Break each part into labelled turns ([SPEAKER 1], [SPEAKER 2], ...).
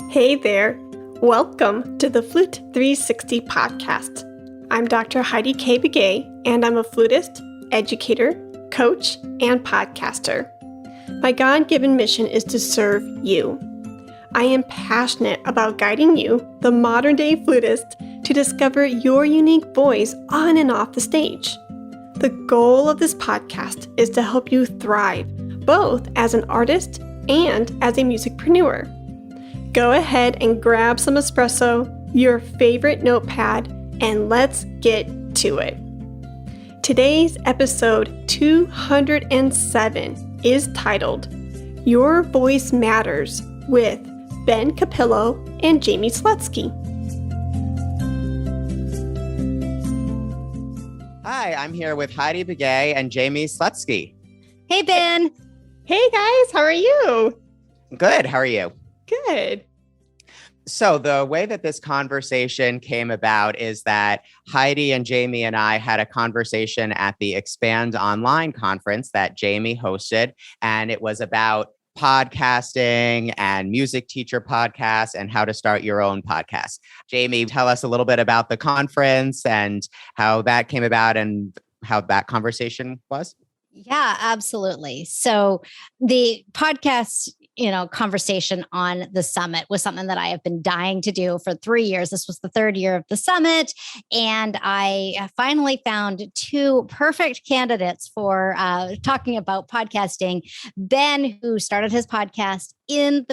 [SPEAKER 1] Hey there. Welcome to the Flute 360 podcast. I'm Dr. Heidi Kay Begay, and I'm a flutist, educator, coach, and podcaster. My God-given mission is to serve you. I am passionate about guiding you, the modern-day flutist, to discover your unique voice on and off the stage. The goal of this podcast is to help you thrive, both as an artist and as a musicpreneur. Go ahead and grab some espresso, your favorite notepad, and let's get to it. Today's episode 207 is titled, Your Voice Matters, with Ben Kapilow and Jaime Slutzky.
[SPEAKER 2] Hi, I'm here with Heidi Begay and Jaime Slutzky.
[SPEAKER 3] Hey, Ben.
[SPEAKER 1] Hey, guys. How are you?
[SPEAKER 2] Good. How are you?
[SPEAKER 1] Good.
[SPEAKER 2] So the way that this conversation came about is that Heidi and Jaime and I had a conversation at the Expand Online conference that Jaime hosted, and it was about podcasting and music teacher podcasts and how to start your own podcast. Jaime, tell us a little bit about the conference and how that came about and how that conversation was.
[SPEAKER 3] Yeah, absolutely. So the podcast, conversation on the summit was something that I have been dying to do for 3 years. This was the third year of the summit. And I finally found two perfect candidates for talking about podcasting. Ben, who started his podcast during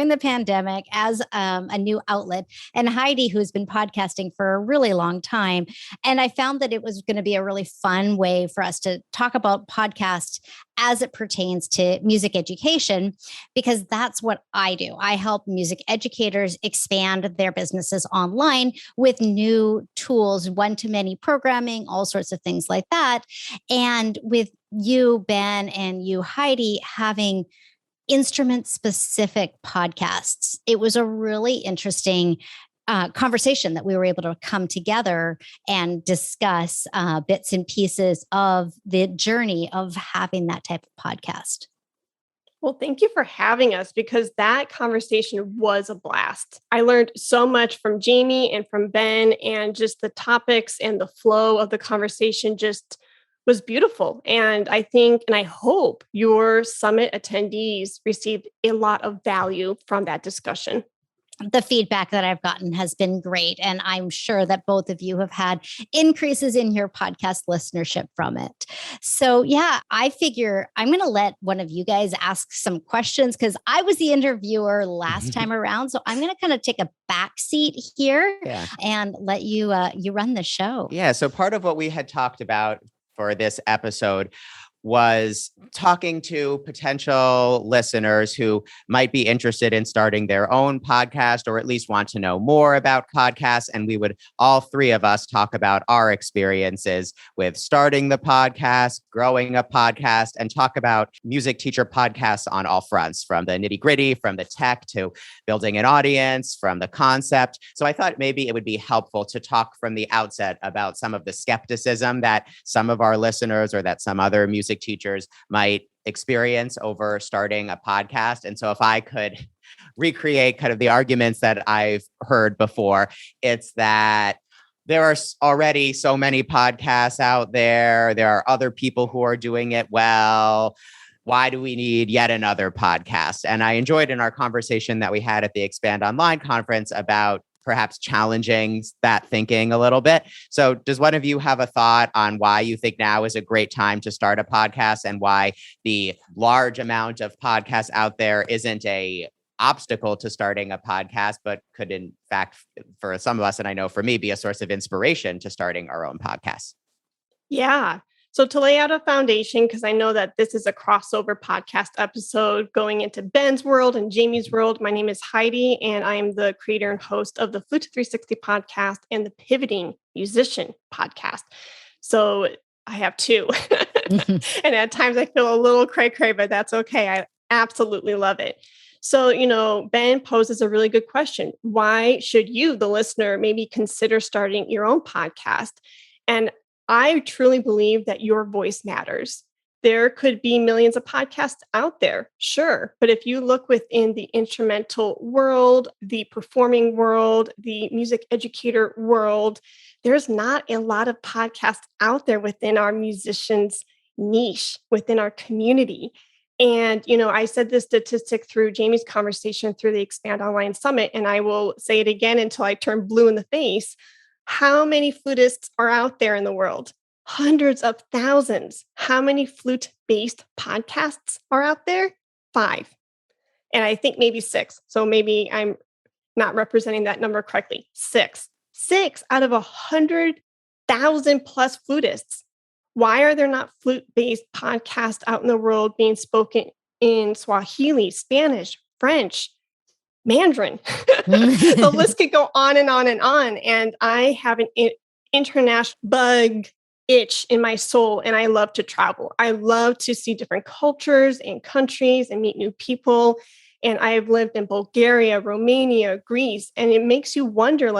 [SPEAKER 3] the pandemic as a new outlet, and Heidi, who's been podcasting for a really long time. And I found that it was going to be a really fun way for us to talk about podcasts as it pertains to music education, because that's what I do. I help music educators expand their businesses online with new tools, one-to-many programming, all sorts of things like that. And with you, Ben, and you, Heidi, having instrument-specific podcasts, it was a really interesting conversation that we were able to come together and discuss bits and pieces of the journey of having that type of podcast.
[SPEAKER 1] Well, thank you for having us, because that conversation was a blast. I learned so much from Jaime and from Ben, and just the topics and the flow of the conversation just was beautiful. And I think, and I hope your summit attendees received a lot of value from that discussion.
[SPEAKER 3] The feedback that I've gotten has been great. And I'm sure that both of you have had increases in your podcast listenership from it. So yeah, I figure I'm going to let one of you guys ask some questions, because I was the interviewer last time around. So I'm going to kind of take a back seat here and let you run the show.
[SPEAKER 2] Yeah. So part of what we had talked about for this episode was talking to potential listeners who might be interested in starting their own podcast, or at least want to know more about podcasts. And we would, all three of us, talk about our experiences with starting the podcast, growing a podcast, and talk about music teacher podcasts on all fronts, from the nitty gritty, from the tech to building an audience, from the concept. So I thought maybe it would be helpful to talk from the outset about some of the skepticism that some of our listeners, or that some other music teachers might experience over starting a podcast. And so if I could recreate kind of the arguments that I've heard before, it's that there are already so many podcasts out there. There are other people who are doing it well. Why do we need yet another podcast? And I enjoyed in our conversation that we had at the Expand Online conference about perhaps challenging that thinking a little bit. So does one of you have a thought on why you think now is a great time to start a podcast, and why the large amount of podcasts out there isn't a obstacle to starting a podcast, but could in fact, for some of us, and I know for me, be a source of inspiration to starting our own podcast?
[SPEAKER 1] Yeah. So to lay out a foundation, because I know that this is a crossover podcast episode going into Ben's world and Jaime's world. My name is Heidi, and I am the creator and host of the Flute 360 podcast and the Pivoting Musician podcast. So I have two. And at times I feel a little cray-cray, but that's okay. I absolutely love it. So, Ben poses a really good question. Why should you, the listener, maybe consider starting your own podcast? And I truly believe that your voice matters. There could be millions of podcasts out there, sure. But if you look within the instrumental world, the performing world, the music educator world, there's not a lot of podcasts out there within our musicians' niche, within our community. And, I said this statistic through Jamie's conversation through the Expand Online Summit, and I will say it again until I turn blue in the face. How many flutists are out there in the world? Hundreds of thousands. How many flute-based podcasts are out there? 5. And I think maybe 6. So maybe I'm not representing that number correctly. 6. 6 out of 100,000 plus flutists. Why are there not flute-based podcasts out in the world being spoken in Swahili, Spanish, French, Mandarin? The list could go on and on and on. And I have an international bug itch in my soul, and I love to travel. I love to see different cultures and countries and meet new people. And I've lived in Bulgaria, Romania, Greece, and it makes you wonder,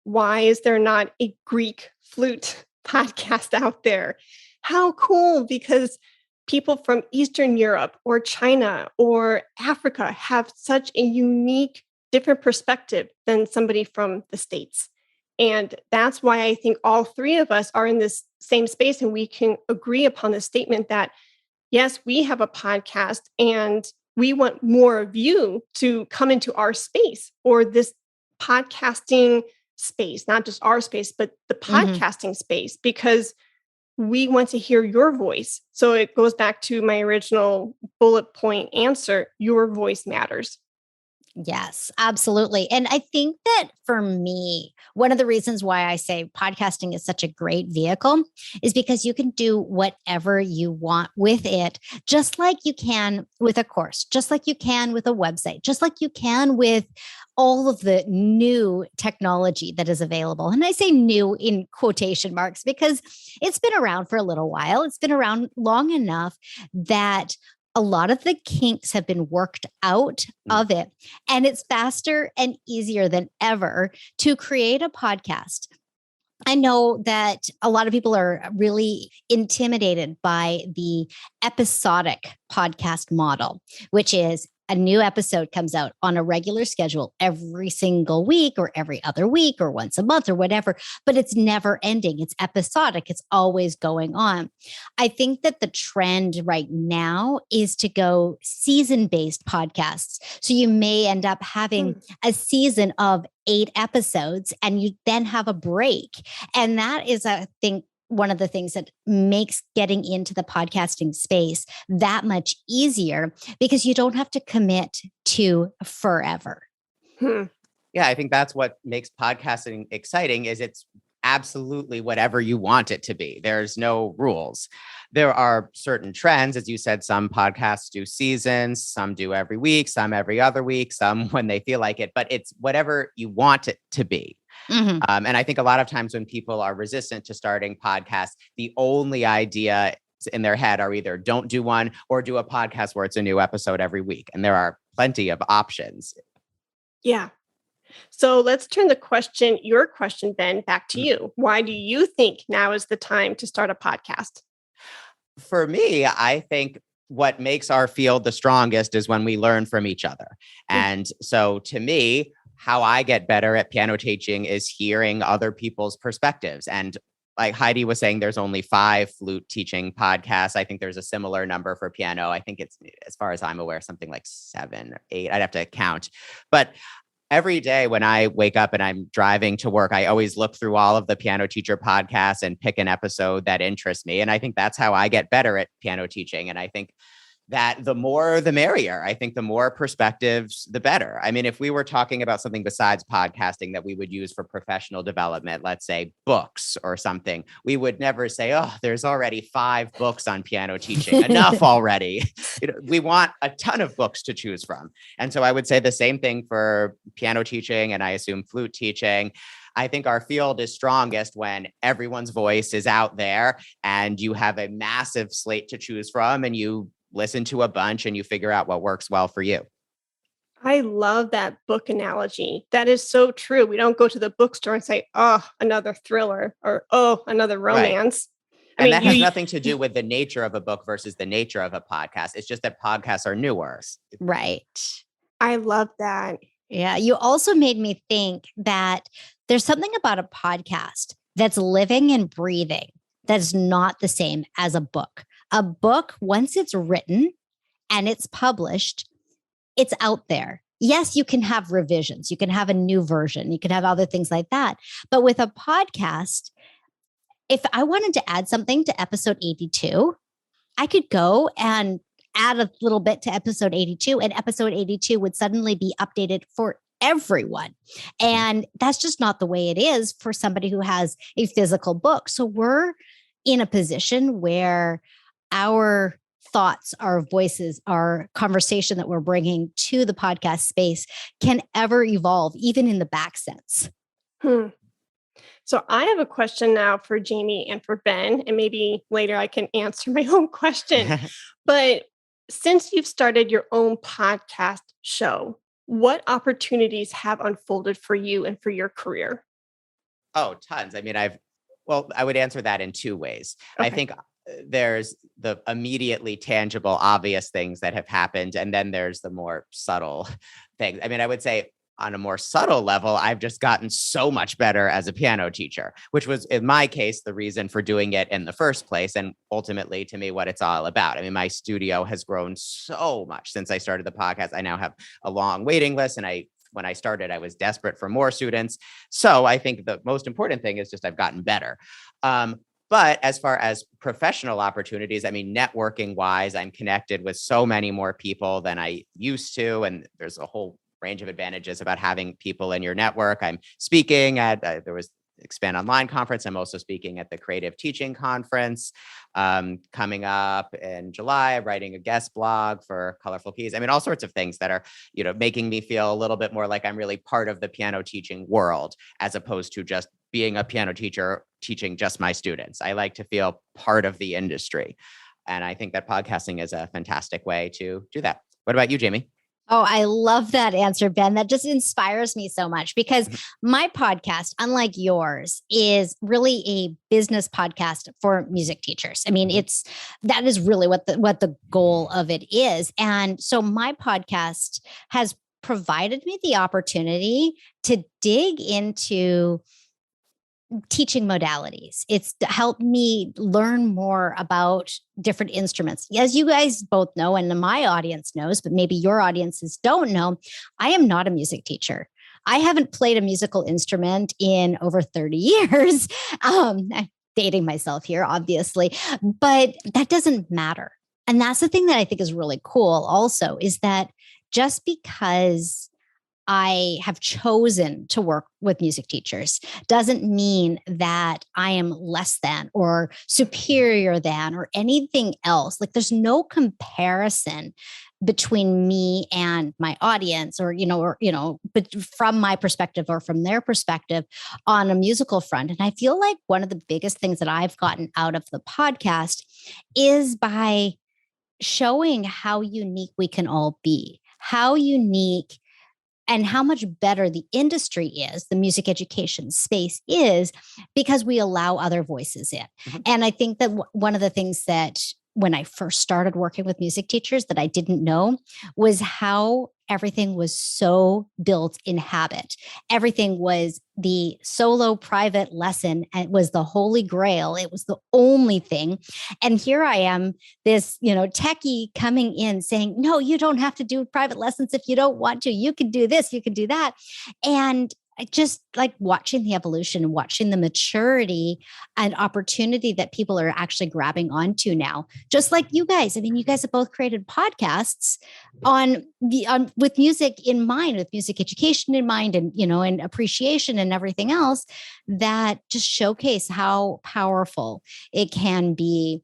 [SPEAKER 1] why is there not a Greek flute podcast out there? How cool, because people from Eastern Europe or China or Africa have such a unique, different perspective than somebody from the States. And that's why I think all 3 of us are in this same space, and we can agree upon the statement that, yes, we have a podcast and we want more of you to come into our space, or this podcasting space, not just our space, but the podcasting space, because we want to hear your voice. So it goes back to my original bullet point answer. Your voice matters.
[SPEAKER 3] Yes, absolutely. And I think that for me, one of the reasons why I say podcasting is such a great vehicle is because you can do whatever you want with it, just like you can with a course, just like you can with a website, just like you can with all of the new technology that is available. And I say new in quotation marks because it's been around for a little while. It's been around long enough that a lot of the kinks have been worked out of it, and it's faster and easier than ever to create a podcast. I know that a lot of people are really intimidated by the episodic podcast model, which is a new episode comes out on a regular schedule every single week or every other week or once a month or whatever, but it's never ending. It's episodic. It's always going on. I think that the trend right now is to go season-based podcasts. So you may end up having a season of 8 episodes and you then have a break. And that is, I think, one of the things that makes getting into the podcasting space that much easier because you don't have to commit to forever.
[SPEAKER 2] Yeah, I think that's what makes podcasting exciting is it's absolutely whatever you want it to be. There's no rules. There are certain trends. As you said, some podcasts do seasons, some do every week, some every other week, some when they feel like it, but it's whatever you want it to be. And I think a lot of times when people are resistant to starting podcasts, the only idea in their head are either don't do one or do a podcast where it's a new episode every week. And there are plenty of options.
[SPEAKER 1] Yeah. So let's turn your question, Ben, back to you. Why do you think now is the time to start a podcast?
[SPEAKER 2] For me, I think what makes our field the strongest is when we learn from each other. And so to me, how I get better at piano teaching is hearing other people's perspectives. And like Heidi was saying, there's only 5 flute teaching podcasts. I think there's a similar number for piano. I think it's, as far as I'm aware, something like 7 or 8. I'd have to count. But every day when I wake up and I'm driving to work, I always look through all of the piano teacher podcasts and pick an episode that interests me. And I think that's how I get better at piano teaching. And I think that the more, the merrier. I think the more perspectives, the better. I mean, if we were talking about something besides podcasting that we would use for professional development, let's say books or something, we would never say, oh, there's already 5 books on piano teaching. Enough already. We want a ton of books to choose from. And so I would say the same thing for piano teaching, and I assume flute teaching. I think our field is strongest when everyone's voice is out there and you have a massive slate to choose from and you listen to a bunch and you figure out what works well for you.
[SPEAKER 1] I love that book analogy. That is so true. We don't go to the bookstore and say, oh, another thriller or, oh, another romance.
[SPEAKER 2] And that has nothing to do with the nature of a book versus the nature of a podcast. It's just that podcasts are newer.
[SPEAKER 3] Right.
[SPEAKER 1] I love that.
[SPEAKER 3] Yeah. You also made me think that there's something about a podcast that's living and breathing that's not the same as a book. A book, once it's written and it's published, it's out there. Yes, you can have revisions. You can have a new version. You can have other things like that. But with a podcast, if I wanted to add something to episode 82, I could go and add a little bit to episode 82, and episode 82 would suddenly be updated for everyone. And that's just not the way it is for somebody who has a physical book. So we're in a position where our thoughts, our voices, our conversation that we're bringing to the podcast space can ever evolve, even in the back sense.
[SPEAKER 1] So I have a question now for Jamie and for Ben, and maybe later I can answer my own question. But since you've started your own podcast show, what opportunities have unfolded for you and for your career?
[SPEAKER 2] Oh, tons. I mean, I would answer that in two ways. Okay. I think there's the immediately tangible, obvious things that have happened. And then there's the more subtle things. I mean, I would say on a more subtle level, I've just gotten so much better as a piano teacher, which was, in my case, the reason for doing it in the first place. And ultimately, to me, what it's all about. I mean, my studio has grown so much since I started the podcast. I now have a long waiting list. And when I started, I was desperate for more students. So I think the most important thing is just I've gotten better. But as far as professional opportunities, I mean, networking wise, I'm connected with so many more people than I used to. And there's a whole range of advantages about having people in your network. I'm speaking at, there was Expand Online conference. I'm also speaking at the Creative Teaching Conference coming up in July. I'm writing a guest blog for Colorful Keys. I mean, all sorts of things that are, making me feel a little bit more like I'm really part of the piano teaching world, as opposed to just being a piano teacher teaching just my students. I like to feel part of the industry. And I think that podcasting is a fantastic way to do that. What about you, Jamie?
[SPEAKER 3] Oh, I love that answer, Ben. That just inspires me so much because my podcast, unlike yours, is really a business podcast for music teachers. I mean, that is really what the goal of it is. And so my podcast has provided me the opportunity to dig into teaching modalities. It's helped me learn more about different instruments. As you guys both know, and my audience knows, but maybe your audiences don't know, I am not a music teacher. I haven't played a musical instrument in over 30 years. I'm dating myself here, obviously, but that doesn't matter. And that's the thing that I think is really cool also, is that just because I have chosen to work with music teachers doesn't mean that I am less than or superior than or anything else. Like there's no comparison between me and my audience but from my perspective or from their perspective on a musical front. And I feel like one of the biggest things that I've gotten out of the podcast is by showing how unique we can all be, how unique and how much better the industry is, the music education space is, because we allow other voices in. Mm-hmm. And I think that one of the things that when I first started working with music teachers that I didn't know was how everything was so built in habit. Everything was the solo private lesson, and it was the holy grail. It was the only thing. And here I am, this, techie coming in saying, no, you don't have to do private lessons if you don't want to. You can do this, you can do that. And I just like watching the evolution and watching the maturity and opportunity that people are actually grabbing onto now. Just like you guys. I mean, you guys have both created podcasts with music in mind, with music education in mind, and and appreciation and everything else that just showcase how powerful it can be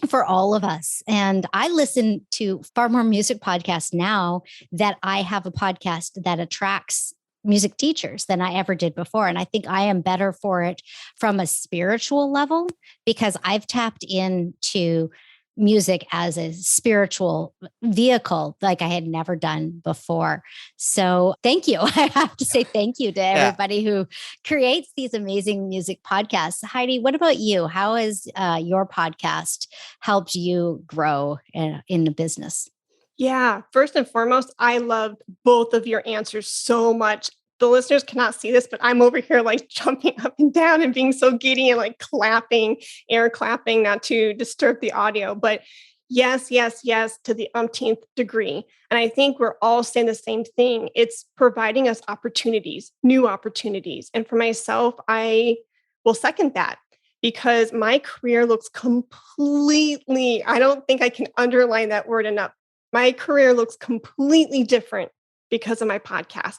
[SPEAKER 3] for all of us. And I listen to far more music podcasts now that I have a podcast that attracts music teachers than I ever did before. And I think I am better for it from a spiritual level because I've tapped into music as a spiritual vehicle like I had never done before. So thank you. I have to say thank you to everybody who creates these amazing music podcasts. Heidi, what about you? How has your podcast helped you grow in the business?
[SPEAKER 1] Yeah, first and foremost, I loved both of your answers so much. The listeners cannot see this, but I'm over here like jumping up and down and being so giddy and like clapping, air clapping, not to disturb the audio. But yes, yes, yes, to the umpteenth degree. And I think we're all saying the same thing. It's providing us opportunities, new opportunities. And for myself, I will second that because my career looks completely, I don't think I can underline that word enough. My career looks completely different because of my podcast.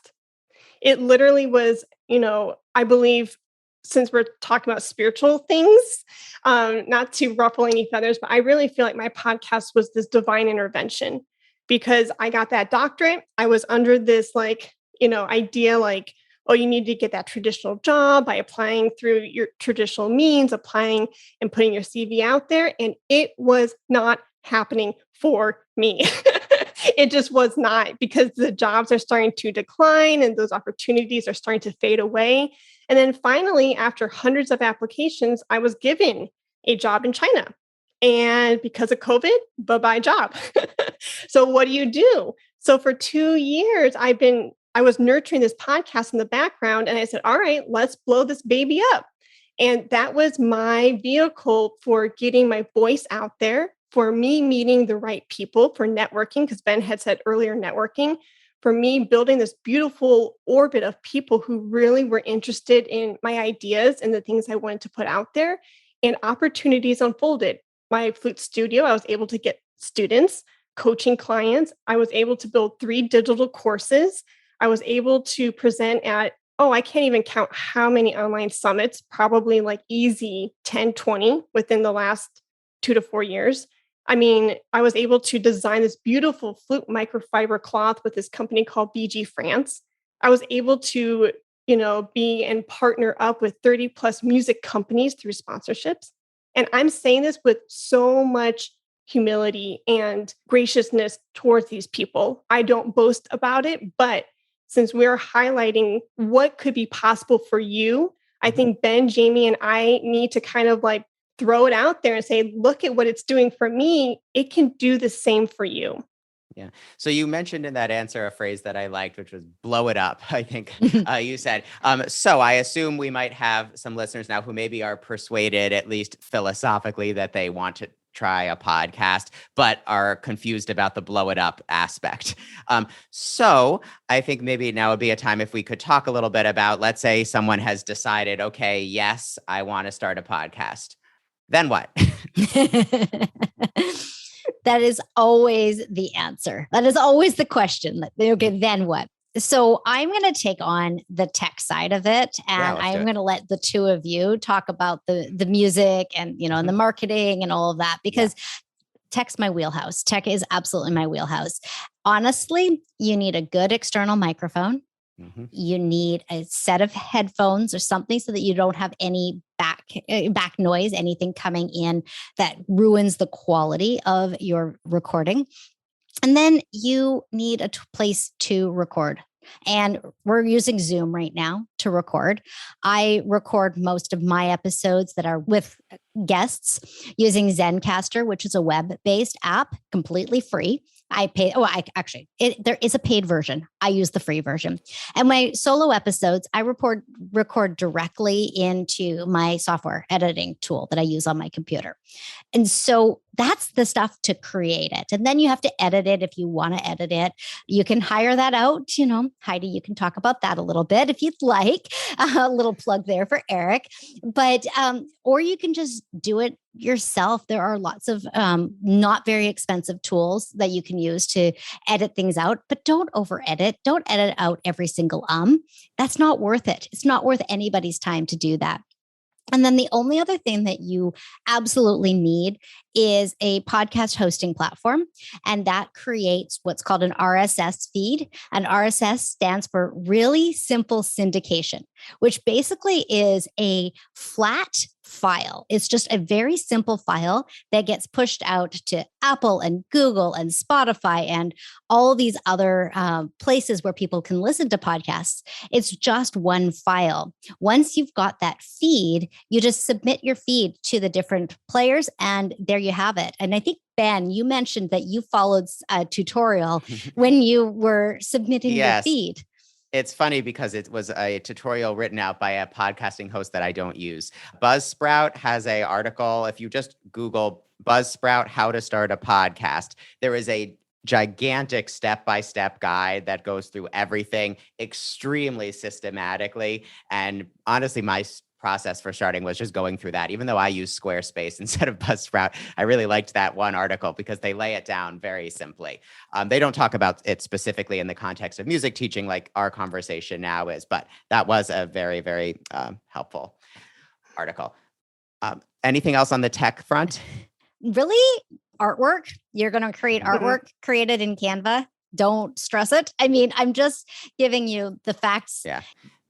[SPEAKER 1] It literally was, I believe, since we're talking about spiritual things, not to ruffle any feathers, but I really feel like my podcast was this divine intervention because I got that doctorate. I was under this idea oh, you need to get that traditional job by applying through your traditional means, applying and putting your CV out there. And it was not happening for me. It just was not, because the jobs are starting to decline and those opportunities are starting to fade away. And then finally, after hundreds of applications, I was given a job in China. And because of COVID, bye-bye job. So what do? So for 2 years, I was nurturing this podcast in the background, and I said, all right, let's blow this baby up. And that was my vehicle for getting my voice out there, for me meeting the right people, for networking, because Ben had said earlier, networking, for me building this beautiful orbit of people who really were interested in my ideas and the things I wanted to put out there, and opportunities unfolded. My flute studio, I was able to get students, coaching clients. I was able to build 3 digital courses. I was able to present at, I can't even count how many online summits, probably like easy 10, 20 within the last 2 to 4 years. I mean, I was able to design this beautiful flute microfiber cloth with this company called BG France. I was able to, be and partner up with 30 plus music companies through sponsorships. And I'm saying this with so much humility and graciousness towards these people. I don't boast about it, but since we're highlighting what could be possible for you, I think Ben, Jamie, and I need to kind of like throw it out there and say, look at what it's doing for me. It can do the same for you.
[SPEAKER 2] Yeah. So you mentioned in that answer a phrase that I liked, which was blow it up, I think you said. So I assume we might have some listeners now who maybe are persuaded, at least philosophically, that they want to try a podcast, but are confused about the blow it up aspect. So I think maybe now would be a time if we could talk a little bit about, let's say someone has decided, okay, yes, I want to start a podcast. Then what?
[SPEAKER 3] That is always the answer. That is always the question. Okay, then what? So I'm going to take on the tech side of it, and I'm going to let the two of you talk about the music and, and the marketing and all of that, because tech's my wheelhouse. Tech is absolutely my wheelhouse. Honestly, you need a good external microphone. You need a set of headphones or something so that you don't have any back noise, anything coming in that ruins the quality of your recording. And then you need a place to record. And we're using Zoom right now to record. I record most of my episodes that are with guests using Zencastr, which is a web-based app, completely free. I pay. There is a paid version. I use the free version. And my solo episodes, I record directly into my software editing tool that I use on my computer. And so that's the stuff to create it. And then you have to edit it if you want to edit it. You can hire that out. Heidi, you can talk about that a little bit if you'd like. A little plug there for Eric. But, or you can just do it yourself. There are lots of not very expensive tools that you can use to edit things out, but don't over edit. Don't edit out every single That's not worth it. It's not worth anybody's time to do that. And then the only other thing that you absolutely need is a podcast hosting platform. And that creates what's called an RSS feed. And RSS stands for really simple syndication, which basically is a flat file. It's just a very simple file that gets pushed out to Apple and Google and Spotify and all these other places where people can listen to podcasts. It's just one file. Once you've got that feed, you just submit your feed to the different players, and there you have it. And I think, Ben, you mentioned that you followed a tutorial when you were submitting your feed.
[SPEAKER 2] It's funny because it was a tutorial written out by a podcasting host that I don't use. Buzzsprout has an article. If you just Google Buzzsprout, how to start a podcast, there is a gigantic step-by-step guide that goes through everything extremely systematically. And honestly, my process for starting was just going through that. Even though I use Squarespace instead of Buzzsprout, I really liked that one article because they lay it down very simply. They don't talk about it specifically in the context of music teaching like our conversation now is, but that was a very, very helpful article. Anything else on the tech front?
[SPEAKER 3] Really? Artwork? You're going to create artwork created in Canva? Don't stress it. I mean, I'm just giving you the facts.
[SPEAKER 2] Yeah.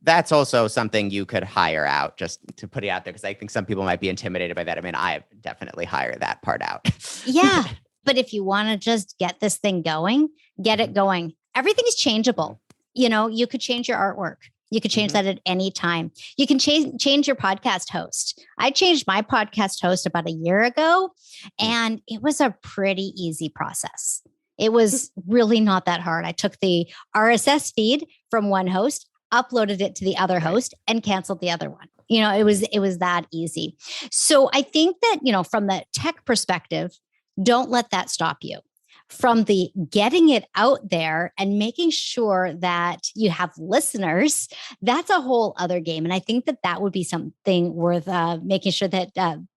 [SPEAKER 2] That's also something you could hire out, just to put it out there, because I think some people might be intimidated by that. I mean, I definitely hire that part out.
[SPEAKER 3] Yeah. But if you want to just get this thing going, get it going. Everything is changeable. You know, you could change your artwork. You could change that at any time. You can change your podcast host. I changed my podcast host about a year ago, and it was a pretty easy process. It was really not that hard. I took the RSS feed from one host, uploaded it to the other host, and canceled the other one. You know, it was that easy. So I think that, you know, from the tech perspective, don't let that stop you. From the getting it out there and making sure that you have listeners, that's a whole other game. And I think that that would be something worth making sure that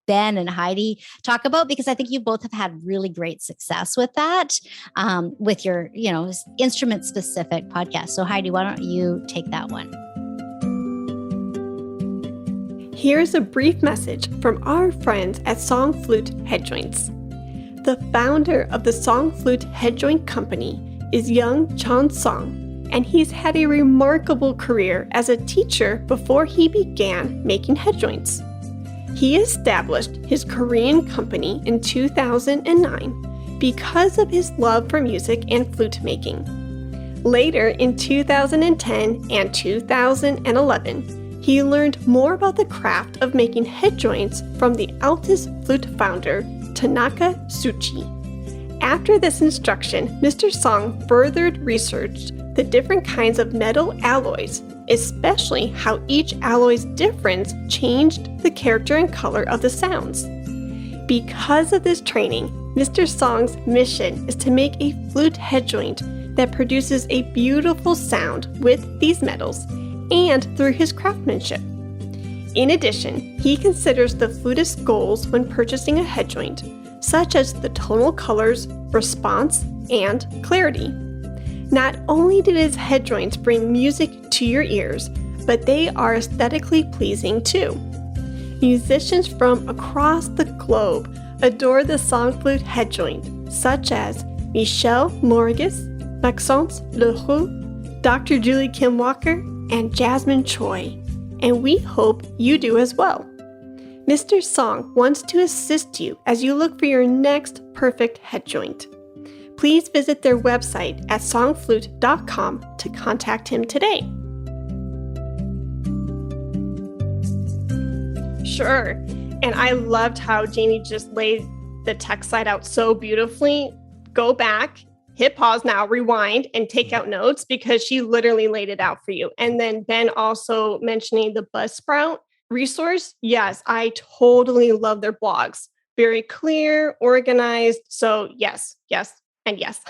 [SPEAKER 3] Ben and Heidi talk about, because I think you both have had really great success with that, with your, you know, instrument specific podcast. So Heidi, why don't you take that one?
[SPEAKER 1] Here's a brief message from our friends at Song Flute Head Joints. The founder of the Song Flute Head Joint Company is Young Chon Song, and he's had a remarkable career as a teacher before he began making head joints. He established his Korean company in 2009 because of his love for music and flute making. Later in 2010 and 2011, he learned more about the craft of making head joints from the Altus Flute founder, Tanaka Tsuchi. After this instruction, Mr. Song furthered researched the different kinds of metal alloys, especially how each alloy's difference changed the character and color of the sounds. Because of this training, Mr. Song's mission is to make a flute head joint that produces a beautiful sound with these metals and through his craftsmanship. In addition, he considers the flutist's goals when purchasing a head joint, such as the tonal colors, response, and clarity. Not only did his head joints bring music to your ears, but they are aesthetically pleasing too. Musicians from across the globe adore the Song Flute head joint, such as Michel Morgus, Maxence Leroux, Dr. Julie Kim Walker, and Jasmine Choi. And we hope you do as well. Mr. Song wants to assist you as you look for your next perfect head joint. Please visit their website at songflute.com to contact him today. Sure. And I loved how Jamie just laid the tech side out so beautifully. Go back, hit pause now, rewind, and take out notes, because she literally laid it out for you. And then Ben also mentioning the Buzzsprout resource. Yes, I totally love their blogs. Very clear, organized. So yes, and yes.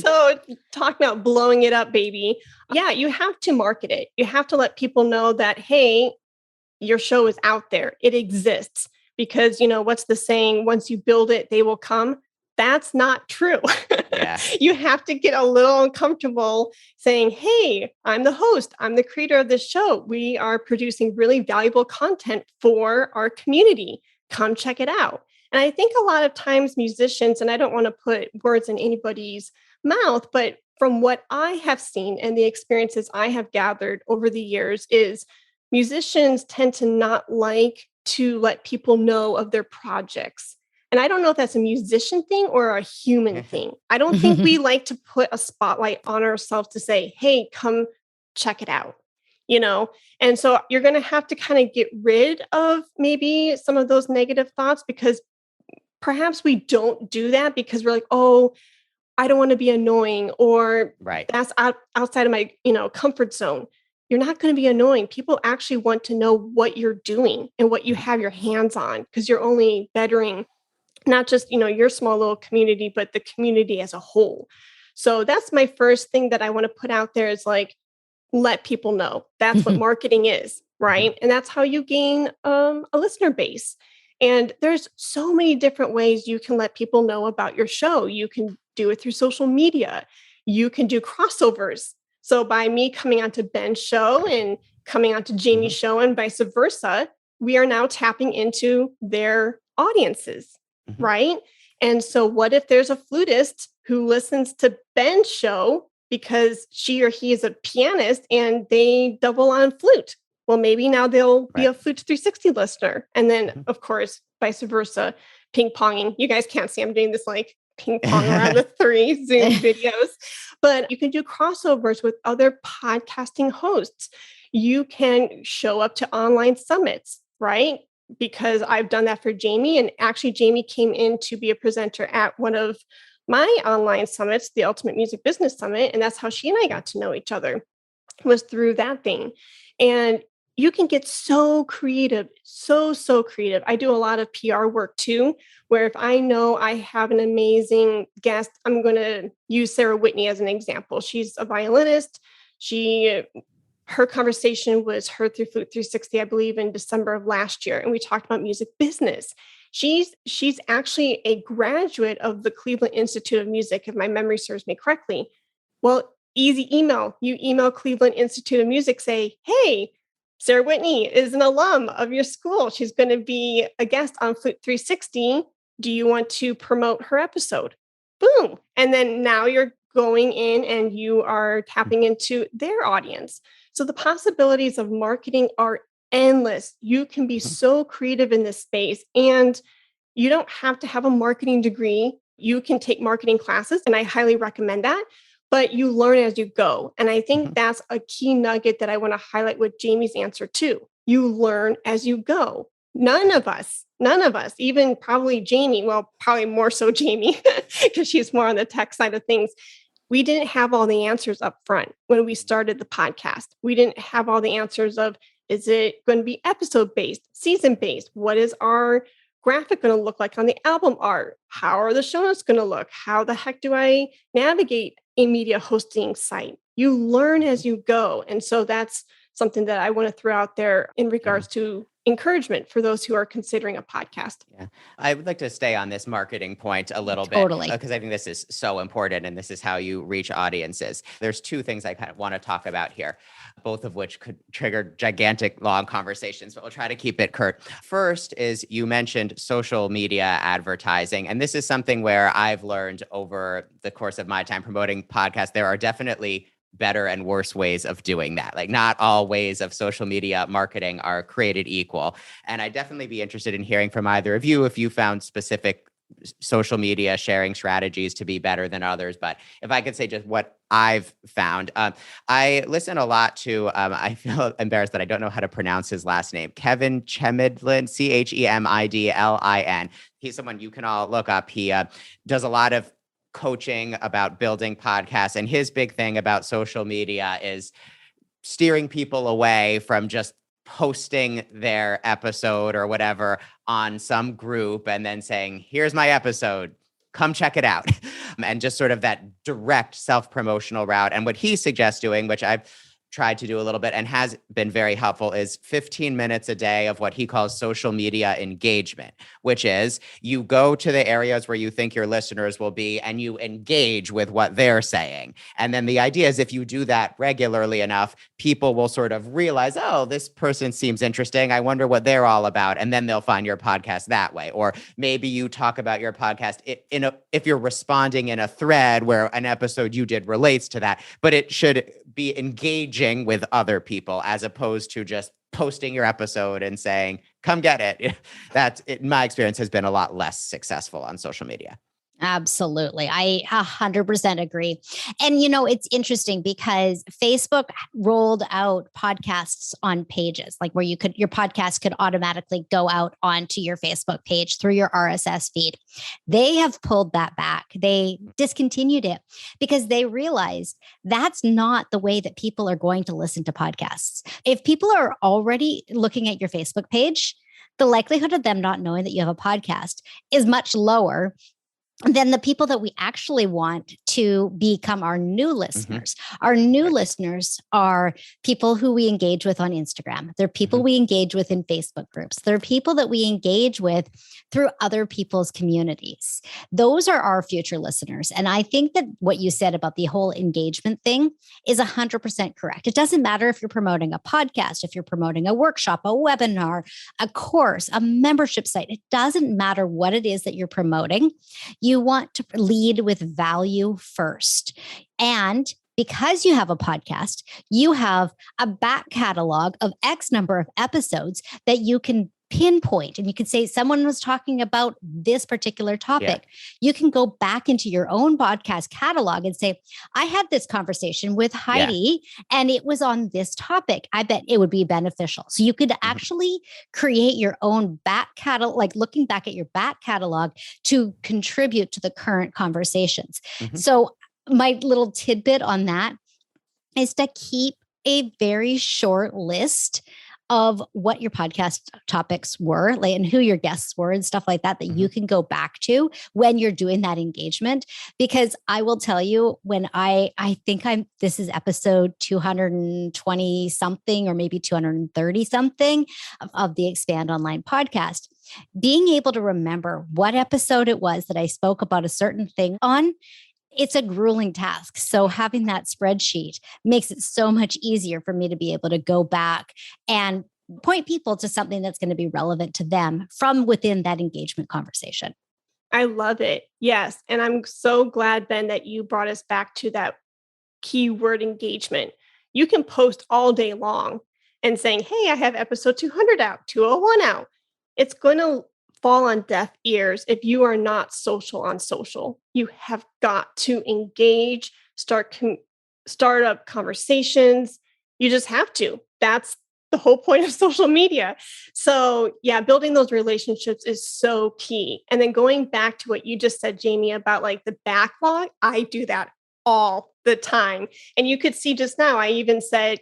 [SPEAKER 1] So talking about blowing it up, baby. Yeah, you have to market it. You have to let people know that, hey, your show is out there. It exists. Because, you know, what's the saying? Once you build it, they will come. That's not true. Yeah. You have to get a little uncomfortable saying, hey, I'm the host. I'm the creator of this show. We are producing really valuable content for our community. Come check it out. And I think a lot of times musicians, and I don't want to put words in anybody's mouth, but from what I have seen and the experiences I have gathered over the years is musicians tend to not like to let people know of their projects. And I don't know if that's a musician thing or a human thing. I don't think we like to put a spotlight on ourselves to say, hey, come check it out, you know? And so you're going to have to kind of get rid of maybe some of those negative thoughts, because perhaps we don't do that because we're like, oh, I don't want to be annoying, or
[SPEAKER 2] Right.
[SPEAKER 1] that's outside of my, comfort zone. You're not going to be annoying. People actually want to know what you're doing and what you have your hands on, because you're only bettering not just, your small little community, but the community as a whole. So that's my first thing that I want to put out there is like, let people know. That's what marketing is, right? And that's how you gain a listener base. And there's so many different ways you can let people know about your show. You can do it through social media. You can do crossovers. So by me coming onto Ben's show and coming onto Jamie's show and vice versa, we are now tapping into their audiences, right? And so what if there's a flutist who listens to Ben's show because she or he is a pianist and they double on flute? Well, maybe now they'll be a Flute 360 listener. And then, of course, vice versa, ping ponging. You guys can't see I'm doing this like ping pong around the 3 Zoom videos, but you can do crossovers with other podcasting hosts. You can show up to online summits, right? Because I've done that for Jamie. And actually, Jamie came in to be a presenter at one of my online summits, the Ultimate Music Business Summit. And that's how she and I got to know each other, was through that thing. And you can get so creative, so creative. I do a lot of PR work too, where if I know I have an amazing guest, I'm going to use Sarah Whitney as an example. She's a violinist. Her conversation was heard through Flute 360, I believe, in December of last year. And we talked about music business. She's actually a graduate of the Cleveland Institute of Music, if my memory serves me correctly. Well, easy email. You email Cleveland Institute of Music, say, hey, Sarah Whitney is an alum of your school. She's going to be a guest on Flute 360. Do you want to promote her episode? Boom. And then now you're going in and you are tapping into their audience. So the possibilities of marketing are endless. You can be so creative in this space, and you don't have to have a marketing degree. You can take marketing classes, and I highly recommend that, but you learn as you go. And I think that's a key nugget that I want to highlight with Jamie's answer too. You learn as you go. None of us, even probably Jamie, well, probably more so Jamie, because she's more on the tech side of things. We didn't have all the answers up front when we started the podcast. We didn't have all the answers of, is it going to be episode based, season based? What is our graphic going to look like on the album art? How are the show notes going to look? How the heck do I navigate a media hosting site? You learn as you go. And so that's something that I want to throw out there in regards to encouragement for those who are considering a podcast.
[SPEAKER 2] Yeah. I would like to stay on this marketing point a little bit, because I think this is so important, and this is how you reach audiences. There's 2 things I kind of want to talk about here, both of which could trigger gigantic long conversations, but we'll try to keep it curt. First is, you mentioned social media advertising, and this is something where I've learned over the course of my time promoting podcasts, there are definitely better and worse ways of doing that. Like, not all ways of social media marketing are created equal. And I'd definitely be interested in hearing from either of you if you found specific social media sharing strategies to be better than others. But if I could say just what I've found, I listen a lot to, I feel embarrassed that I don't know how to pronounce his last name, Kevin Chemidlin, Chemidlin. He's someone you can all look up. He does a lot of coaching about building podcasts. And his big thing about social media is steering people away from just posting their episode or whatever on some group and then saying, here's my episode, come check it out. And just sort of that direct self-promotional route. And what he suggests doing, which I've tried to do a little bit and has been very helpful, is 15 minutes a day of what he calls social media engagement, which is you go to the areas where you think your listeners will be and you engage with what they're saying. And then the idea is, if you do that regularly enough, people will sort of realize, oh, this person seems interesting. I wonder what they're all about. And then they'll find your podcast that way. Or maybe you talk about your podcast if you're responding in a thread where an episode you did relates to that, but it should be engaging with other people as opposed to just posting your episode and saying, come get it. That's, in my experience, has been a lot less successful on social media.
[SPEAKER 3] Absolutely. I 100% agree. And, it's interesting because Facebook rolled out podcasts on pages, like where your podcast could automatically go out onto your Facebook page through your RSS feed. They have pulled that back. They discontinued it because they realized that's not the way that people are going to listen to podcasts. If people are already looking at your Facebook page, the likelihood of them not knowing that you have a podcast is much lower than the people that we actually want to become our new listeners. Our new listeners are people who we engage with on Instagram. They're people we engage with in Facebook groups. They're people that we engage with through other people's communities. Those are our future listeners. And I think that what you said about the whole engagement thing is 100% correct. It doesn't matter if you're promoting a podcast, if you're promoting a workshop, a webinar, a course, a membership site. It doesn't matter what it is that you're promoting. You want to lead with value first. And because you have a podcast, you have a back catalog of X number of episodes that you can pinpoint. And you could say someone was talking about this particular topic. Yeah. You can go back into your own podcast catalog and say, I had this conversation with Heidi and it was on this topic. I bet it would be beneficial. So you could actually create your own back catalog, like looking back at your back catalog to contribute to the current conversations. So my little tidbit on that is to keep a very short list of what your podcast topics were, like, and who your guests were and stuff like that, that you can go back to when you're doing that engagement. Because I will tell you, when I think this is episode 220 something, or maybe 230 something of the Expand Online podcast, being able to remember what episode it was that I spoke about a certain thing on, it's a grueling task. So having that spreadsheet makes it so much easier for me to be able to go back and point people to something that's going to be relevant to them from within that engagement conversation.
[SPEAKER 1] I love it. Yes. And I'm so glad, Ben, that you brought us back to that keyword engagement. You can post all day long and saying, hey, I have episode 200 out, 201 out. It's going to fall on deaf ears if you are not social on social. You have got to engage, start up conversations. You just have to. That's the whole point of social media. So yeah, building those relationships is so key. And then going back to what you just said, Jamie, about like the backlog, I do that all the time. And you could see just now, I even said,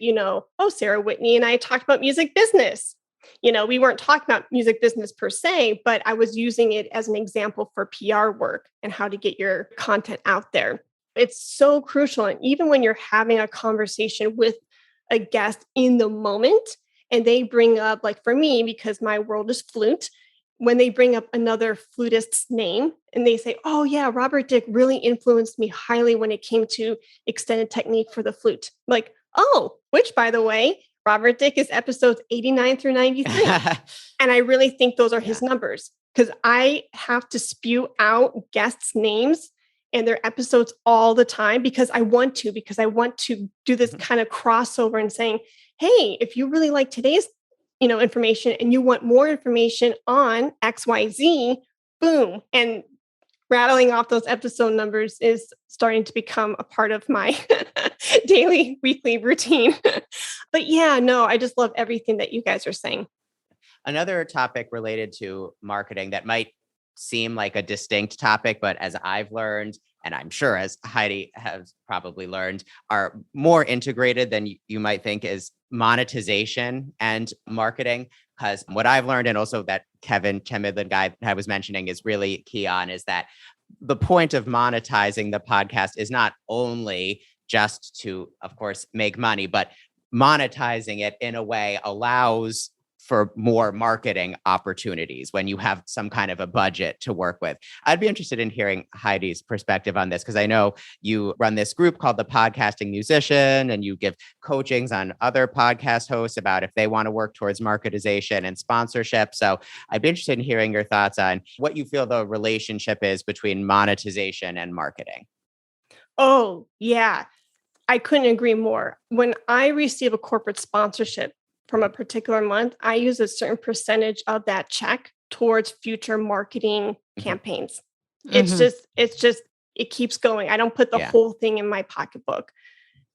[SPEAKER 1] Sarah Whitney and I talked about music business. We weren't talking about music business per se, but I was using it as an example for PR work and how to get your content out there. It's so crucial. And even when you're having a conversation with a guest in the moment, and they bring up, like for me, because my world is flute, when they bring up another flutist's name and they say, oh yeah, Robert Dick really influenced me highly when it came to extended technique for the flute. Like, oh, which by the way, Robert Dick is episodes 89 through 93. And I really think those are his numbers, because I have to spew out guests' names and their episodes all the time because I want to do this kind of crossover and saying, hey, if you really like today's, information and you want more information on XYZ, boom. And rattling off those episode numbers is starting to become a part of my daily, weekly routine. But yeah, no, I just love everything that you guys are saying.
[SPEAKER 2] Another topic related to marketing that might seem like a distinct topic, but as I've learned, and I'm sure as Heidi has probably learned, are more integrated than you might think, is monetization and marketing. Because what I've learned, and also that Kevin Chemidlin guy I was mentioning is really key on, is that the point of monetizing the podcast is not only just to, of course, make money, but monetizing it in a way allows for more marketing opportunities when you have some kind of a budget to work with. I'd be interested in hearing Heidi's perspective on this, because I know you run this group called the Podcasting Musician, and you give coachings on other podcast hosts about if they want to work towards marketization and sponsorship. So I'd be interested in hearing your thoughts on what you feel the relationship is between monetization and marketing.
[SPEAKER 1] Oh, yeah. I couldn't agree more. When I receive a corporate sponsorship from a particular month, I use a certain percentage of that check towards future marketing campaigns. It's just, it keeps going. I don't put the whole thing in my pocketbook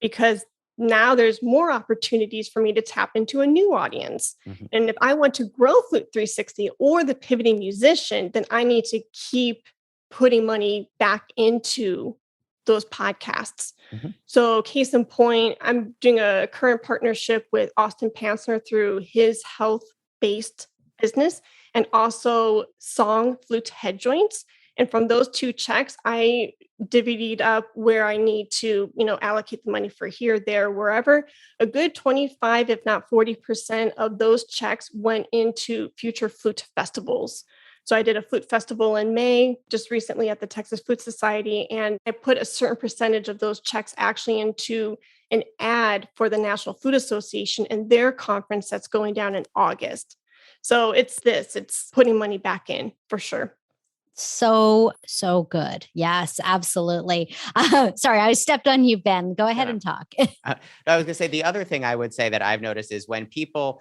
[SPEAKER 1] because now there's more opportunities for me to tap into a new audience. And if I want to grow Flute 360 or the pivoting musician, then I need to keep putting money back into those podcasts. So case in point, I'm doing a current partnership with Austin Pantsner through his health-based business and also Song Flute Head Joints. And from those two checks, I divvied up where I need to, allocate the money for here, there, wherever. A good 25, if not 40% of those checks went into future flute festivals. So I did a flute festival in May, just recently at the Texas Flute Society, and I put a certain percentage of those checks actually into an ad for the National Flute Association and their conference that's going down in August. So it's putting money back in for sure.
[SPEAKER 3] So good. Yes, absolutely. Sorry, I stepped on you, Ben. Go ahead and talk.
[SPEAKER 2] I was going to say, the other thing I would say that I've noticed is when people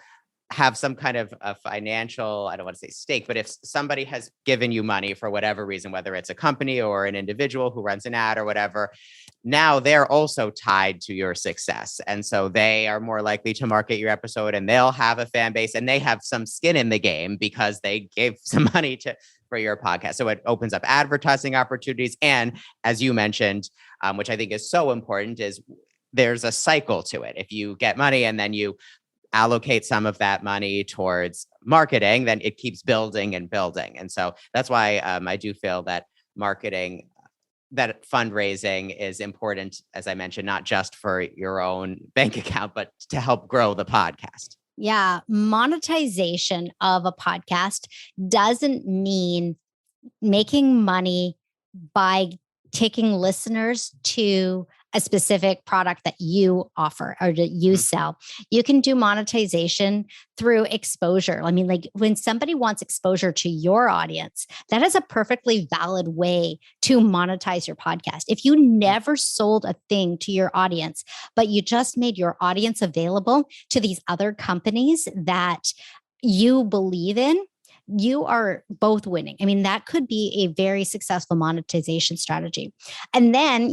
[SPEAKER 2] have some kind of a financial, I don't want to say stake, but if somebody has given you money for whatever reason, whether it's a company or an individual who runs an ad or whatever, now they're also tied to your success. And so they are more likely to market your episode and they'll have a fan base and they have some skin in the game because they gave some money for your podcast. So it opens up advertising opportunities. And as you mentioned, which I think is so important, is there's a cycle to it. If you get money and then you allocate some of that money towards marketing, then it keeps building and building. And so that's why I do feel that marketing, that fundraising is important, as I mentioned, not just for your own bank account, but to help grow the podcast.
[SPEAKER 3] Yeah. Monetization of a podcast doesn't mean making money by taking listeners to a specific product that you offer or that you sell. You can do monetization through exposure. I mean, like when somebody wants exposure to your audience, that is a perfectly valid way to monetize your podcast. If you never sold a thing to your audience, but you just made your audience available to these other companies that you believe in, you are both winning. I mean, that could be a very successful monetization strategy. And then,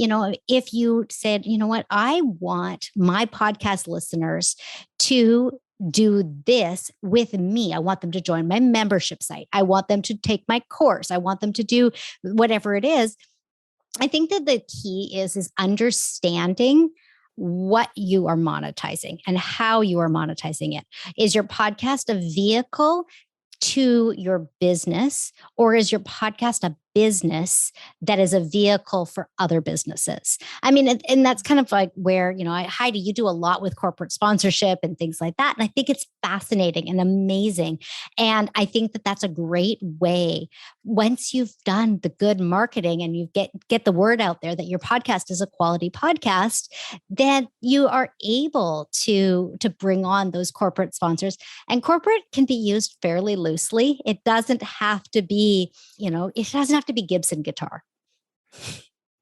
[SPEAKER 3] if you said, you know what, I want my podcast listeners to do this with me. I want them to join my membership site. I want them to take my course. I want them to do whatever it is. I think that the key is understanding what you are monetizing and how you are monetizing it. Is your podcast a vehicle to your business, or is your podcast a business that is a vehicle for other businesses? I mean, and that's kind of like where, Heidi, you do a lot with corporate sponsorship and things like that. And I think it's fascinating and amazing. And I think that that's a great way, once you've done the good marketing and you get the word out there that your podcast is a quality podcast, then you are able to bring on those corporate sponsors. And corporate can be used fairly loosely. It doesn't have to be, it doesn't have to be Gibson guitar.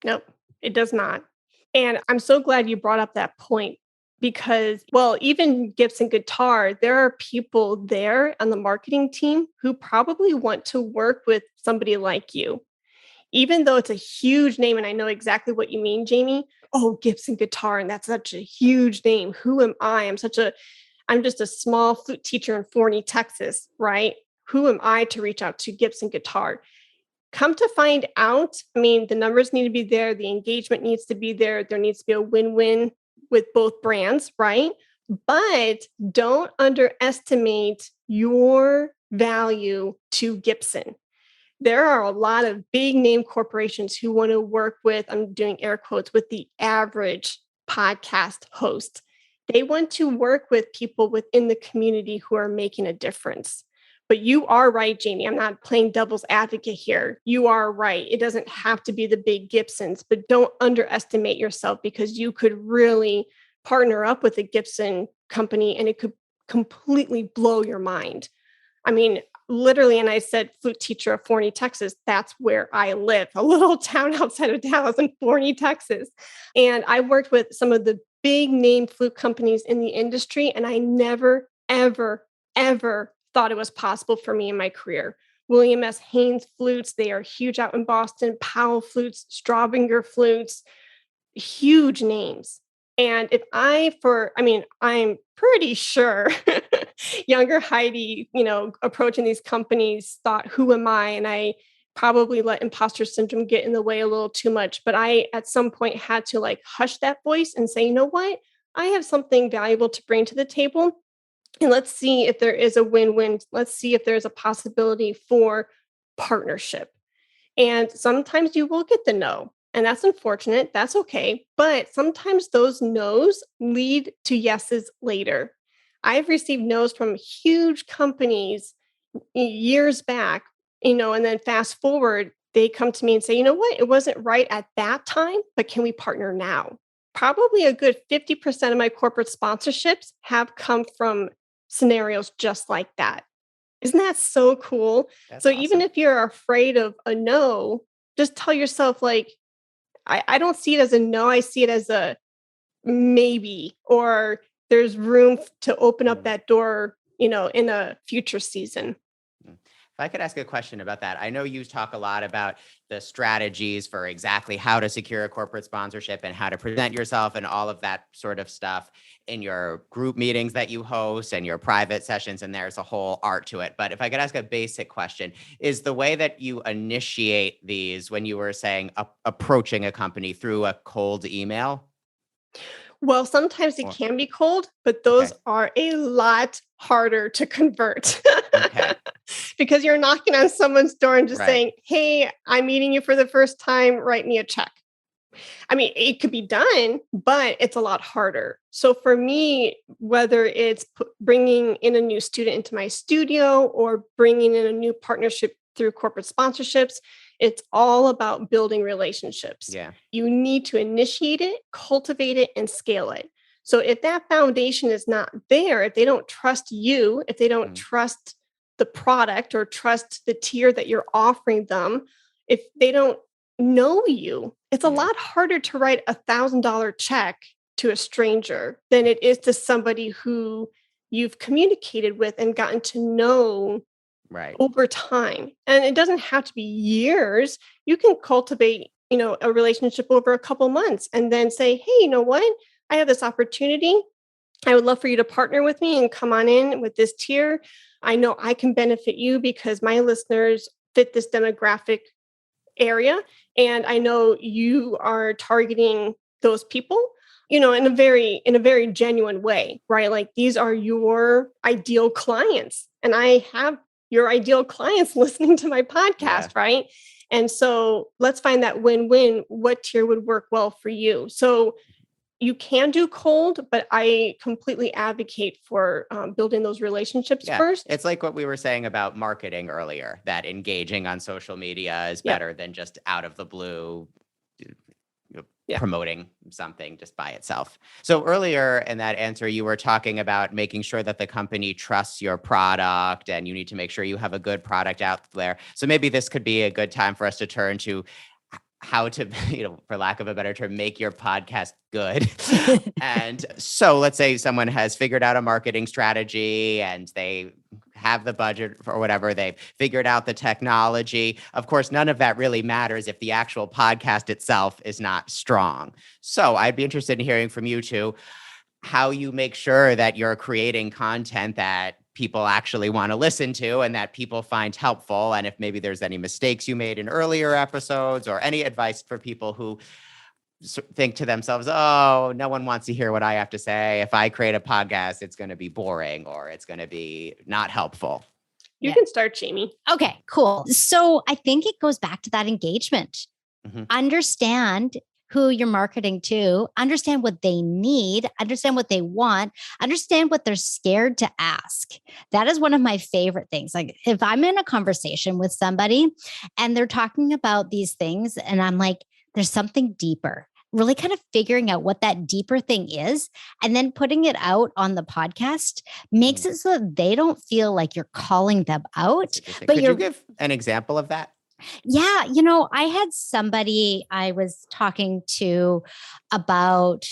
[SPEAKER 1] Nope, it does not. And I'm so glad you brought up that point because, well, even Gibson guitar, there are people there on the marketing team who probably want to work with somebody like you. Even though it's a huge name, and I know exactly what you mean, Jamie. Oh, Gibson guitar, and that's such a huge name. Who am I? I'm just a small flute teacher in Forney, Texas, right? Who am I to reach out to Gibson guitar? Come to find out, I mean, the numbers need to be there. The engagement needs to be there. There needs to be a win-win with both brands, right? But don't underestimate your value to Gibson. There are a lot of big name corporations who want to work with, I'm doing air quotes, with the average podcast host. They want to work with people within the community who are making a difference. But you are right, Jamie. I'm not playing devil's advocate here. You are right. It doesn't have to be the big Gibsons, but don't underestimate yourself because you could really partner up with a Gibson company and it could completely blow your mind. I mean, literally, and I said flute teacher of Forney, Texas. That's where I live, a little town outside of Dallas in Forney, Texas. And I worked with some of the big name flute companies in the industry. And I never, ever, ever thought it was possible for me in my career. William S. Haynes flutes, they are huge out in Boston. Powell flutes, Straubinger flutes, huge names. And I'm pretty sure younger Heidi, approaching these companies thought, who am I? And I probably let imposter syndrome get in the way a little too much. But I, at some point, had to hush that voice and say, you know what? I have something valuable to bring to the table. And let's see if there is a win-win. Let's see if there's a possibility for partnership. And sometimes you will get the no. And that's unfortunate. That's okay. But sometimes those no's lead to yeses later. I've received no's from huge companies years back, and then fast forward, they come to me and say, you know what? It wasn't right at that time, but can we partner now? Probably a good 50% of my corporate sponsorships have come from scenarios just like that. Isn't that so cool?
[SPEAKER 2] That's
[SPEAKER 1] So
[SPEAKER 2] awesome.
[SPEAKER 1] even if you're afraid of a no, just tell yourself, I don't see it as a no, I see it as a maybe, or there's room to open up that door, in a future season.
[SPEAKER 2] If I could ask a question about that, I know you talk a lot about the strategies for exactly how to secure a corporate sponsorship and how to present yourself and all of that sort of stuff in your group meetings that you host and your private sessions, and there's a whole art to it. But if I could ask a basic question, is the way that you initiate these, when you were saying approaching a company, through a cold email?
[SPEAKER 1] Well, sometimes it can be cold, but those are a lot harder to convert.
[SPEAKER 2] Okay.
[SPEAKER 1] Because you're knocking on someone's door and just saying, hey, I'm meeting you for the first time, write me a check. I mean, it could be done, but it's a lot harder. So for me, whether it's bringing in a new student into my studio or bringing in a new partnership through corporate sponsorships, it's all about building relationships.
[SPEAKER 2] Yeah.
[SPEAKER 1] You need to initiate it, cultivate it, and scale it. So if that foundation is not there, if they don't trust you, if they don't trust the product or trust the tier that you're offering them, if they don't know you, it's a lot harder to write $1,000 check to a stranger than it is to somebody who you've communicated with and gotten to know over time. And it doesn't have to be years. You can cultivate, a relationship over a couple months and then say, hey, you know what? I have this opportunity. I would love for you to partner with me and come on in with this tier. I know I can benefit you because my listeners fit this demographic area. And I know you are targeting those people, in a very genuine way, right? Like, these are your ideal clients. And I have your ideal clients listening to my podcast, right? And so let's find that win-win. What tier would work well for you? So you can do cold, but I completely advocate for building those relationships first.
[SPEAKER 2] It's like what we were saying about marketing earlier, that engaging on social media is better than just out of the blue promoting something just by itself. So earlier in that answer, you were talking about making sure that the company trusts your product, and you need to make sure you have a good product out there. So maybe this could be a good time for us to turn to how to, for lack of a better term, make your podcast good. And so let's say someone has figured out a marketing strategy and they have the budget or whatever, they've figured out the technology. Of course, none of that really matters if the actual podcast itself is not strong. So I'd be interested in hearing from you two how you make sure that you're creating content that people actually want to listen to and that people find helpful. And if maybe there's any mistakes you made in earlier episodes, or any advice for people who think to themselves, oh, no one wants to hear what I have to say. If I create a podcast, it's going to be boring or it's going to be not helpful.
[SPEAKER 1] You can start, Jamie.
[SPEAKER 3] Okay, cool. So I think it goes back to that engagement. Understand who you're marketing to, understand what they need, understand what they want, understand what they're scared to ask. That is one of my favorite things. Like, if I'm in a conversation with somebody and they're talking about these things and I'm like, there's something deeper. really kind of figuring out what that deeper thing is and then putting it out on the podcast makes it so that they don't feel like you're calling them out. But
[SPEAKER 2] Could you give an example of that?
[SPEAKER 3] Yeah, I had somebody I was talking to about,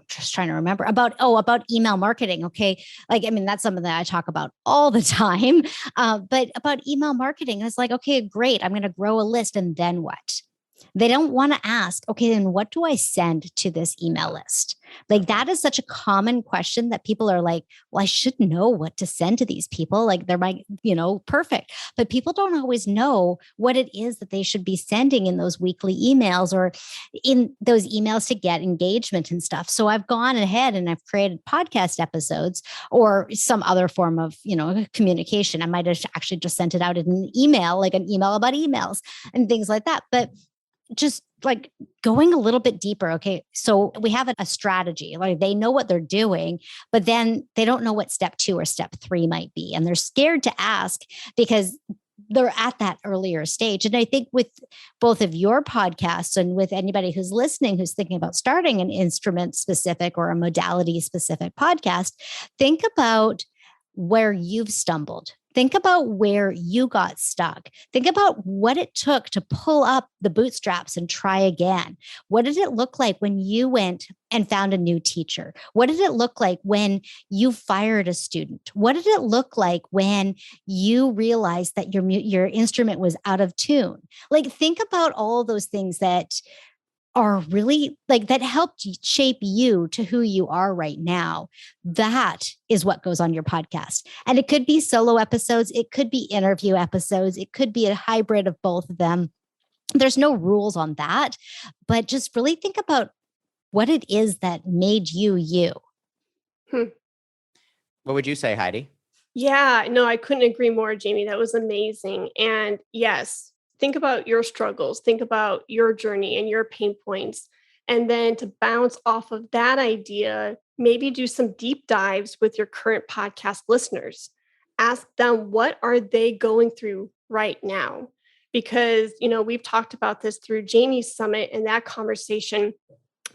[SPEAKER 3] just trying to remember about email marketing. Okay. Like, I mean, that's something that I talk about all the time, but about email marketing, it's like, okay, great. I'm going to grow a list. And then what? They don't want to ask, okay, then what do I send to this email list? Like that is such a common question that people are like, well, I should know what to send to these people. Like they're my, perfect. But people don't always know what it is that they should be sending in those weekly emails or in those emails to get engagement and stuff. So I've gone ahead and I've created podcast episodes or some other form of, communication. I might have actually just sent it out in an email, like an email about emails and things like that. But just like going a little bit deeper. Okay. So we have a strategy, like they know what they're doing, but then they don't know what step 2 or step 3 might be. And they're scared to ask because they're at that earlier stage. And I think with both of your podcasts and with anybody who's listening, who's thinking about starting an instrument specific or a modality specific podcast, think about where you've stumbled. Think about where you got stuck. Think about what it took to pull up the bootstraps and try again. What did it look like when you went and found a new teacher? What did it look like when you fired a student? What did it look like when you realized that your instrument was out of tune? Like, think about all those things that are really like that helped shape you to who you are right now. That is what goes on your podcast. And it could be solo episodes. It could be interview episodes. It could be a hybrid of both of them. There's no rules on that, but just really think about what it is that made you you.
[SPEAKER 2] What would you say, Heidi?
[SPEAKER 1] Yeah, no, I couldn't agree more, Jamie. That was amazing. And yes, think about your struggles, think about your journey and your pain points. And then to bounce off of that idea, maybe do some deep dives with your current podcast listeners. Ask them, what are they going through right now? Because, we've talked about this through Jamie's summit and that conversation.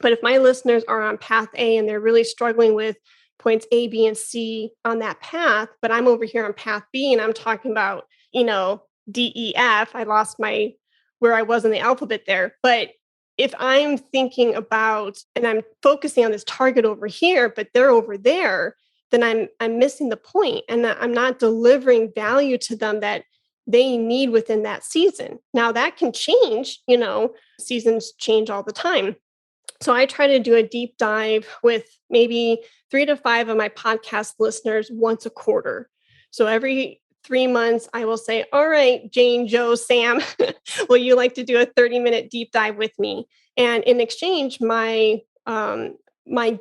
[SPEAKER 1] But if my listeners are on path A and they're really struggling with points A, B, and C on that path, but I'm over here on path B and I'm talking about, D, E, F. I lost where I was in the alphabet there. But if I'm thinking about and I'm focusing on this target over here, but they're over there, then I'm missing the point and I'm not delivering value to them that they need within that season. Now that can change, seasons change all the time. So I try to do a deep dive with maybe 3 to 5 of my podcast listeners once a quarter. So every 3 months, I will say, all right, Jane, Joe, Sam, will you like to do a 30-minute deep dive with me? And in exchange, my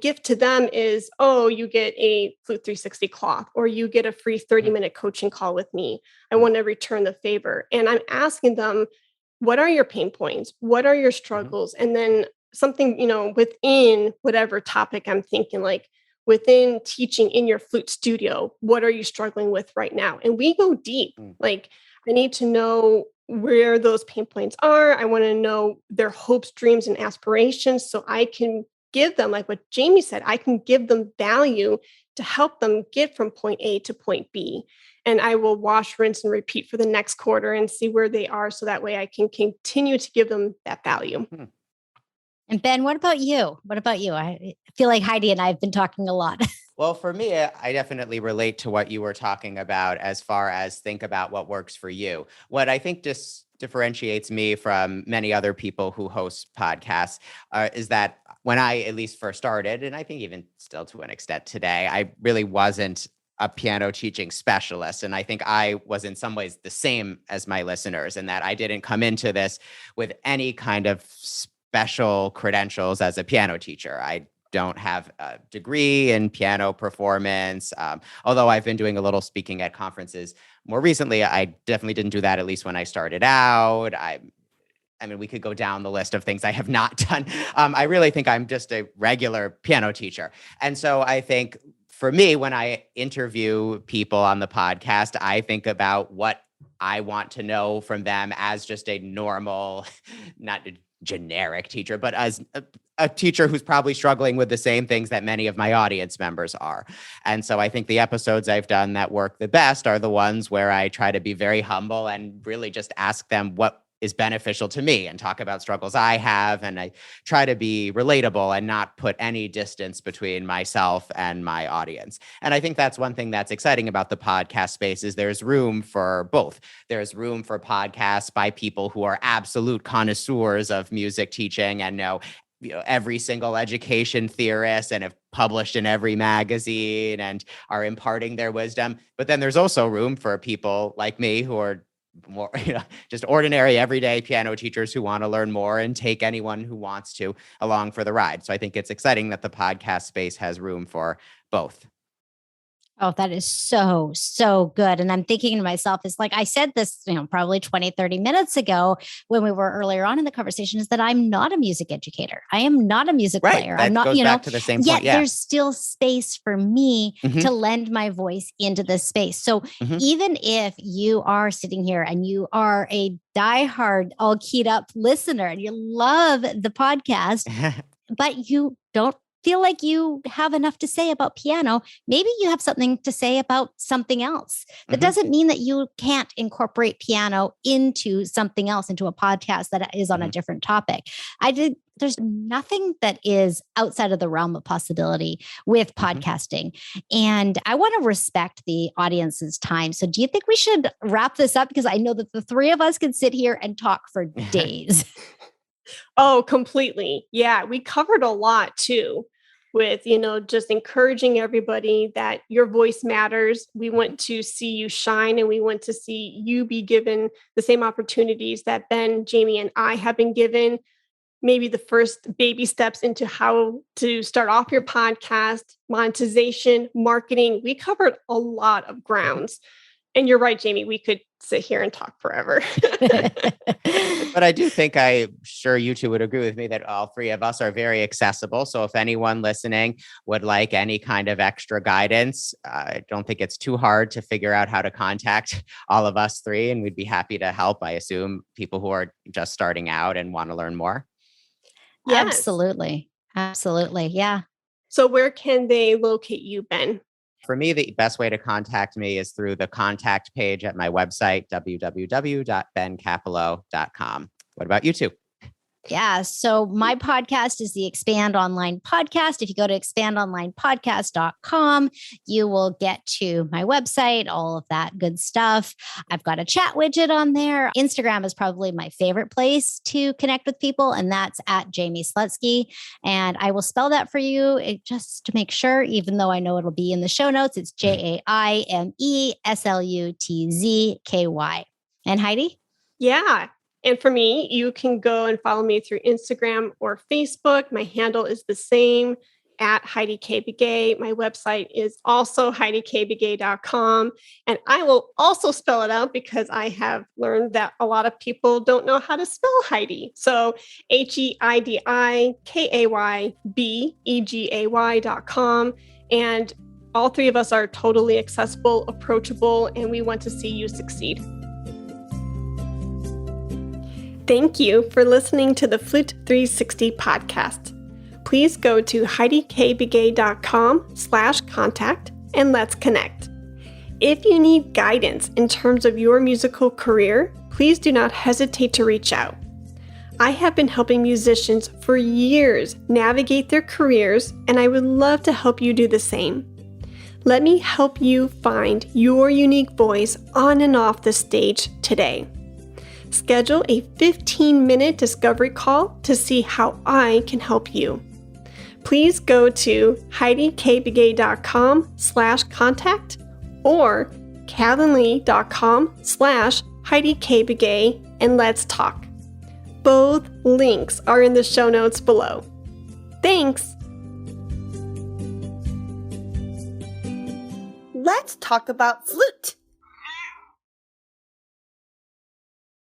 [SPEAKER 1] gift to them is, you get a Flute 360 cloth, or you get a free 30-minute coaching call with me. I want to return the favor. And I'm asking them, what are your pain points? What are your struggles? And then something, within whatever topic I'm thinking, like within teaching in your flute studio, what are you struggling with right now? And we go deep. Like, I need to know where those pain points are. I want to know their hopes, dreams, and aspirations so I can give them, like what Jamie said, I can give them value to help them get from point A to point B. And I will wash, rinse, and repeat for the next quarter and see where they are. So that way I can continue to give them that value.
[SPEAKER 3] And Ben, what about you? I feel like Heidi and I have been talking a lot.
[SPEAKER 2] Well, for me, I definitely relate to what you were talking about as far as think about what works for you. What I think just differentiates me from many other people who host podcasts is that when I at least first started, and I think even still to an extent today, I really wasn't a piano teaching specialist. And I think I was in some ways the same as my listeners in that I didn't come into this with any kind of special credentials as a piano teacher. I don't have a degree in piano performance, although I've been doing a little speaking at conferences more recently. I definitely didn't do that, at least when I started out. I mean, we could go down the list of things I have not done. I really think I'm just a regular piano teacher. And so I think for me, when I interview people on the podcast, I think about what I want to know from them as just a normal, not generic teacher, but as a teacher who's probably struggling with the same things that many of my audience members are. And so I think the episodes I've done that work the best are the ones where I try to be very humble and really just ask them what is beneficial to me and talk about struggles I have. And I try to be relatable and not put any distance between myself and my audience. And I think that's one thing that's exciting about the podcast space is there's room for both. There's room for podcasts by people who are absolute connoisseurs of music teaching and know every single education theorist and have published in every magazine and are imparting their wisdom. But then there's also room for people like me who are more, just ordinary, everyday piano teachers who want to learn more and take anyone who wants to along for the ride. So I think it's exciting that the podcast space has room for both.
[SPEAKER 3] Oh, that is so, so good. And I'm thinking to myself, it's like I said this, probably 20, 30 minutes ago when we were earlier on in the conversation, is that I'm not a music educator. I am not a music player.
[SPEAKER 2] That
[SPEAKER 3] I'm not,
[SPEAKER 2] goes back to the same
[SPEAKER 3] yet
[SPEAKER 2] point. Yeah.
[SPEAKER 3] There's still space for me to lend my voice into this space. So even if you are sitting here and you are a diehard, all keyed up listener and you love the podcast, but you don't feel like you have enough to say about piano, maybe you have something to say about something else. That doesn't mean that you can't incorporate piano into something else, into a podcast that is on a different topic. There's nothing that is outside of the realm of possibility with podcasting. And I want to respect the audience's time. So do you think we should wrap this up? Because I know that the three of us can sit here and talk for days.
[SPEAKER 1] Oh, completely. Yeah, we covered a lot too with, just encouraging everybody that your voice matters. We want to see you shine and we want to see you be given the same opportunities that Ben, Jamie, and I have been given. Maybe the first baby steps into how to start off your podcast, monetization, marketing. We covered a lot of grounds. And you're right, Jamie, we could sit here and talk forever.
[SPEAKER 2] But I do think I'm sure you two would agree with me that all three of us are very accessible. So if anyone listening would like any kind of extra guidance, I don't think it's too hard to figure out how to contact all of us three. And we'd be happy to help, I assume, people who are just starting out and want to learn more.
[SPEAKER 1] Yes.
[SPEAKER 3] Absolutely. Absolutely. Yeah.
[SPEAKER 1] So where can they locate you, Ben?
[SPEAKER 2] For me, the best way to contact me is through the contact page at my website, www.benkapilow.com. What about you two?
[SPEAKER 3] Yeah. So my podcast is the Expand Online Podcast. If you go to expandonlinepodcast.com, you will get to my website, all of that good stuff. I've got a chat widget on there. Instagram is probably my favorite place to connect with people, and that's at Jaime Slutzky. And I will spell that for you just to make sure, even though I know it'll be in the show notes. It's JaimeSlutzky. And Heidi?
[SPEAKER 1] Yeah. And for me, you can go and follow me through Instagram or Facebook. My handle is the same, at Heidi Kay Begay. My website is also HeidiKaybegay.com. And I will also spell it out because I have learned that a lot of people don't know how to spell Heidi. So HeidiKaybegay.com. And all three of us are totally accessible, approachable, and we want to see you succeed. Thank you for listening to the Flute 360 podcast. Please go to HeidiKaybegay.com/contact and let's connect. If you need guidance in terms of your musical career, please do not hesitate to reach out. I have been helping musicians for years navigate their careers, and I would love to help you do the same. Let me help you find your unique voice on and off the stage today. Schedule a 15-minute discovery call to see how I can help you. Please go to HeidiKaybegay.com/contact or calendly.com/HeidiKaybegay and let's talk. Both links are in the show notes below. Thanks! Let's talk about flute.